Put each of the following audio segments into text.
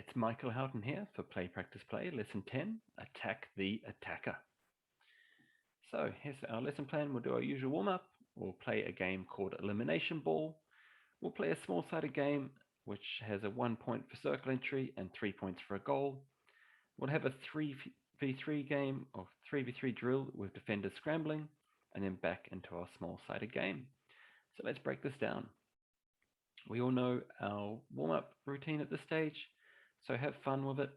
It's Michael Houghton here for Play Practice Play, Lesson 10, Attack the Attacker. So here's our lesson plan. We'll do our usual warm-up. We'll play a game called Elimination Ball. We'll play a small-sided game which has a 1 point for circle entry and 3 points for a goal. We'll have a 3v3 game or 3v3 drill with defenders scrambling, and then back into our small-sided game. So let's break this down. We all know our warm-up routine at this stage, so have fun with it.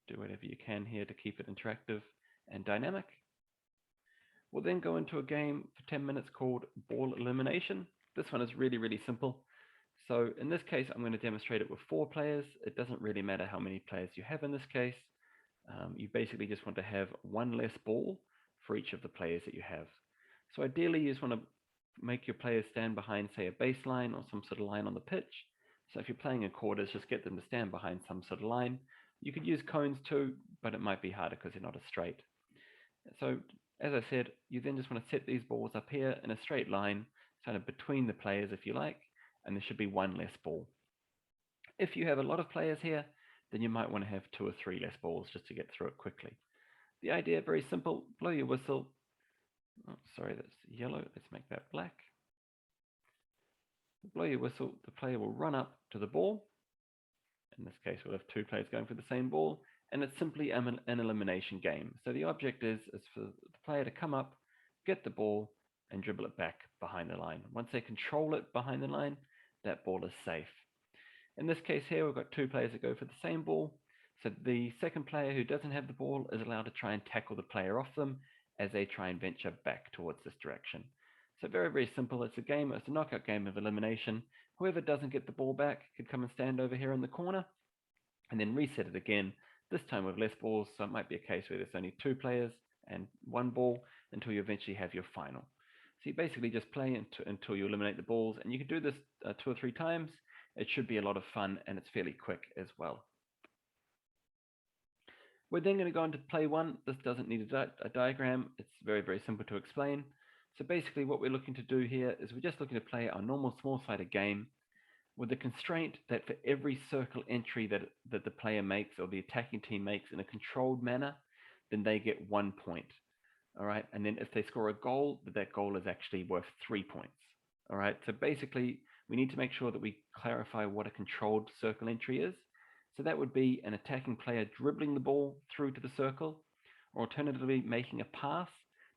Do whatever you can here to keep it interactive and dynamic. We'll then go into a game for 10 minutes called Ball Elimination. This one is really simple. So in this case, I'm going to demonstrate it with 4 players. It doesn't really matter how many players you have in this case. You basically just want to have one less ball for each of the players that you have. So ideally, you just want to make your players stand behind, say, a baseline or some sort of line on the pitch. So if you're playing in quarters, just get them to stand behind some sort of line. You could use cones too, but it might be harder because they're not as straight. So as I said, you then just want to set these balls up here in a straight line, kind of between the players if you like, and there should be one less ball. If you have a lot of players here, then you might want to have 2 or 3 less balls just to get through it quickly. The idea, very simple, blow your whistle. Oh, sorry, that's yellow. Let's make that black. Blow your whistle, the player will run up to the ball. In this case, we'll have 2 players going for the same ball, and it's simply an elimination game. So the object is for the player to come up, get the ball, and dribble it back behind the line. Once they control it behind the line, that ball is safe. In this case here, we've got 2 players that go for the same ball. So the second player who doesn't have the ball is allowed to try and tackle the player off them as they try and venture back towards this direction. So very simple. It's a knockout game of elimination. Whoever doesn't get the ball back could come and stand over here in the corner and then reset it again, this time with less balls. So it might be a case where there's only 2 players and 1 ball until you eventually have your final. So you basically just play until you eliminate the balls, and you can do this 2 or 3 times. It should be a lot of fun, and it's fairly quick as well. We're then going to go on to play 1. This doesn't need a diagram. It's very simple to explain. So basically what we're looking to do here is we're just looking to play our normal small-sided game with the constraint that for every circle entry that the player makes or the attacking team makes in a controlled manner, then they get 1 point. All right, and then if they score a goal, that goal is actually worth 3 points. All right, so basically we need to make sure that we clarify what a controlled circle entry is. So that would be an attacking player dribbling the ball through to the circle, or alternatively making a pass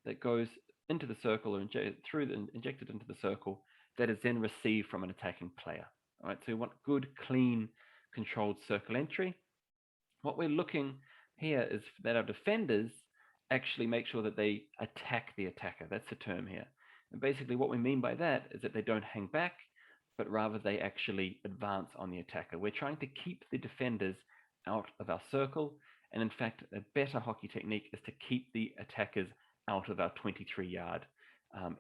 that goes into the circle or injected into the circle that is then received from an attacking player. All right, so we want good, clean, controlled circle entry. What we're looking here is that our defenders actually make sure that they attack the attacker. That's the term here. And basically what we mean by that is that they don't hang back, but rather they actually advance on the attacker. We're trying to keep the defenders out of our circle, and in fact, a better hockey technique is to keep the attackers out of our 23-yard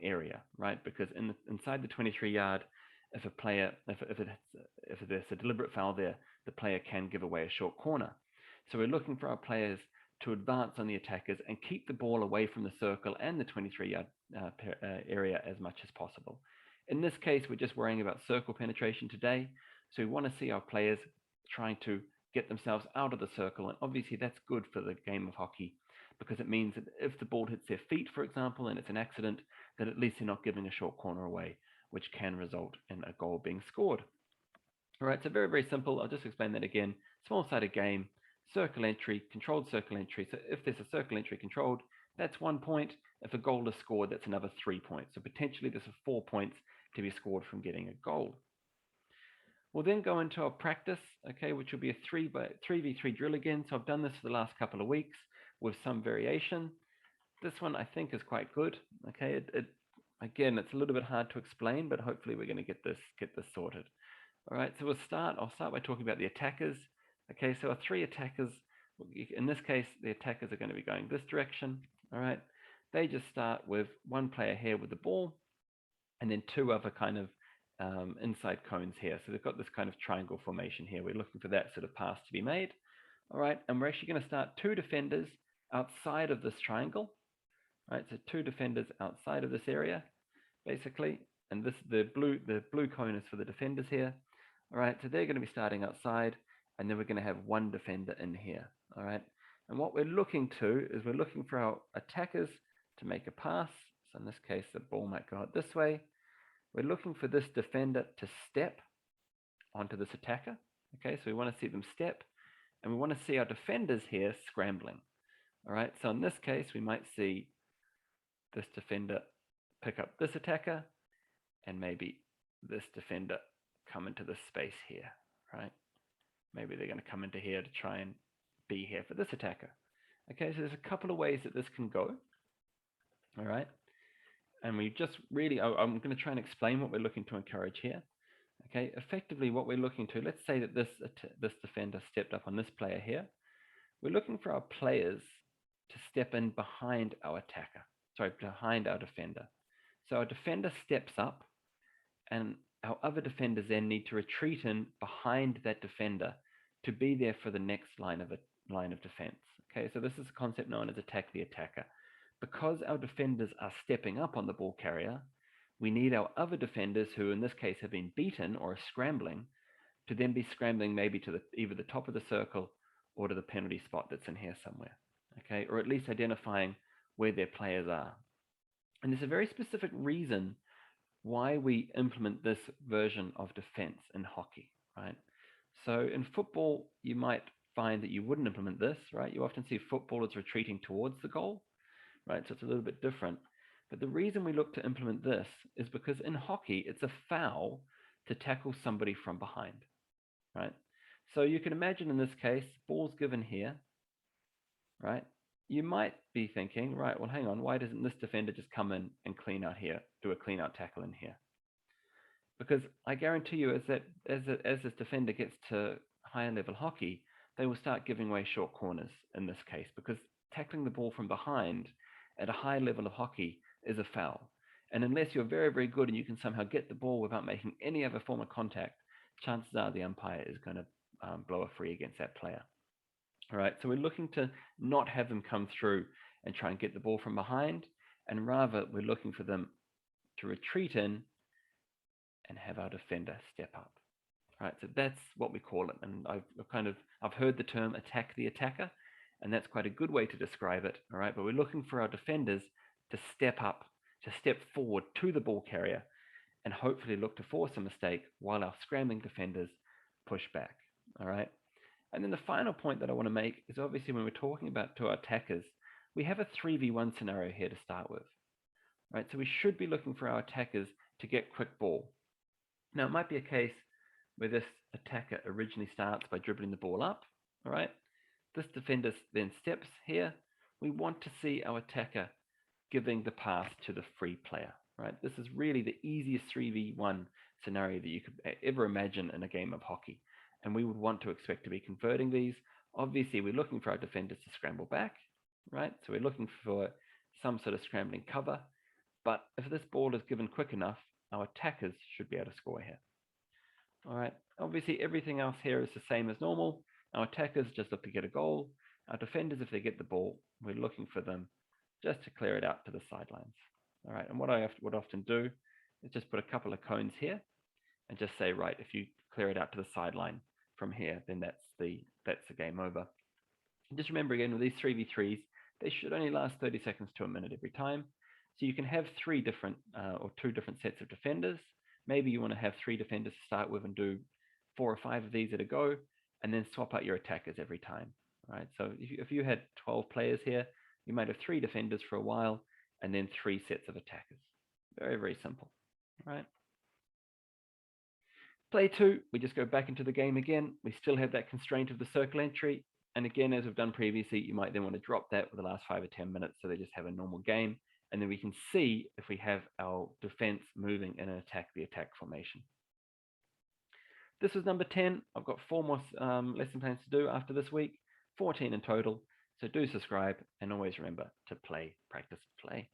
area, right? Because inside the 23-yard, if there's a deliberate foul there, the player can give away a short corner. So we're looking for our players to advance on the attackers and keep the ball away from the circle and the 23-yard area as much as possible. In this case, we're just worrying about circle penetration today. So we want to see our players trying to get themselves out of the circle. And obviously that's good for the game of hockey, because it means that if the ball hits their feet, for example, and it's an accident, then at least they're not giving a short corner away, which can result in a goal being scored. All right, so very simple. I'll just explain that again. Small-sided game, circle entry, controlled circle entry. So if there's a circle entry controlled, that's 1 point. If a goal is scored, that's another 3 points. So potentially there's 4 points to be scored from getting a goal. We'll then go into our practice, okay, which will be a 3v3 drill again. So I've done this for the last couple of weeks with some variation. This one I think is quite good. Okay, again, it's a little bit hard to explain, but hopefully we're going to get this sorted. All right, so I'll start by talking about the attackers. Okay, so our 3 attackers, in this case, the attackers are going to be going this direction. All right, they just start with 1 player here with the ball, and then 2 other kind of inside cones here. So they've got this kind of triangle formation here. We're looking for that sort of pass to be made. All right, and we're actually going to start 2 defenders outside of this triangle. All right, so 2 defenders outside of this area, basically. And the blue cone is for the defenders here. All right, so they're going to be starting outside, and then we're going to have one defender in here. All right. And what we're looking to is we're looking for our attackers to make a pass. So in this case, the ball might go out this way. We're looking for this defender to step onto this attacker. Okay, so we want to see them step, and we want to see our defenders here scrambling. All right, so in this case, we might see this defender pick up this attacker, and maybe this defender come into this space here, right? Maybe they're going to come into here to try and be here for this attacker. Okay, so there's a couple of ways that this can go. All right, and we just really, I'm going to try and explain what we're looking to encourage here. Okay, effectively what we're looking to, let's say that this defender stepped up on this player here. We're looking for our players to step in behind our attacker, sorry, behind our defender. So our defender steps up, and our other defenders then need to retreat in behind that defender to be there for the next line of defense. Okay, so this is a concept known as attack the attacker. Because our defenders are stepping up on the ball carrier, we need our other defenders, who in this case have been beaten or are scrambling, to then be scrambling maybe to either the top of the circle or to the penalty spot that's in here somewhere. Okay, or at least identifying where their players are. And there's a very specific reason why we implement this version of defense in hockey, right? So in football, you might find that you wouldn't implement this, right? You often see footballers retreating towards the goal, right? So it's a little bit different. But the reason we look to implement this is because in hockey, it's a foul to tackle somebody from behind, right? So you can imagine in this case, ball's given here, right? You might be thinking, right, well, hang on, why doesn't this defender just come in and clean out here, do a clean out tackle in here? Because I guarantee you, as this defender gets to higher level hockey, they will start giving away short corners in this case, because tackling the ball from behind at a high level of hockey is a foul. And unless you're very, very good and you can somehow get the ball without making any other form of contact, chances are the umpire is going to blow a free against that player. All right, so we're looking to not have them come through and try and get the ball from behind, and rather we're looking for them to retreat in and have our defender step up. All right, so that's what we call it. And I've heard the term attack the attacker, and that's quite a good way to describe it. All right, but we're looking for our defenders to step up, to step forward to the ball carrier, and hopefully look to force a mistake while our scrambling defenders push back. All right. And then the final point that I want to make is, obviously when we're talking about to our attackers, we have a 3v1 scenario here to start with, right? So we should be looking for our attackers to get quick ball. Now, it might be a case where this attacker originally starts by dribbling the ball up, all right? This defender then steps here. We want to see our attacker giving the pass to the free player, right? This is really the easiest 3v1 scenario that you could ever imagine in a game of hockey. And we would want to expect to be converting these. Obviously, we're looking for our defenders to scramble back, right? So we're looking for some sort of scrambling cover. But if this ball is given quick enough, our attackers should be able to score here. All right. Obviously, everything else here is the same as normal. Our attackers just look to get a goal. Our defenders, if they get the ball, we're looking for them just to clear it out to the sidelines. All right. And what I would often do is just put a couple of cones here and just say, right, if you clear it out to the sideline from here, then that's the game over. And just remember again, with these 3v3s, they should only last 30 seconds to a minute every time. So you can have two different sets of defenders. Maybe you want to have 3 defenders to start with and do 4 or 5 of these at a go, and then swap out your attackers every time. Right? So if you had 12 players here, you might have 3 defenders for a while, and then 3 sets of attackers. Very, very simple. Right? Play 2, we just go back into the game again. We still have that constraint of the circle entry. And again, as we've done previously, you might then want to drop that for the last 5 or 10 minutes so they just have a normal game. And then we can see if we have our defense moving in an attack the attack formation. This was number 10. I've got 4 more lesson plans to do after this week, 14 in total. So do subscribe, and always remember to play, practice, play.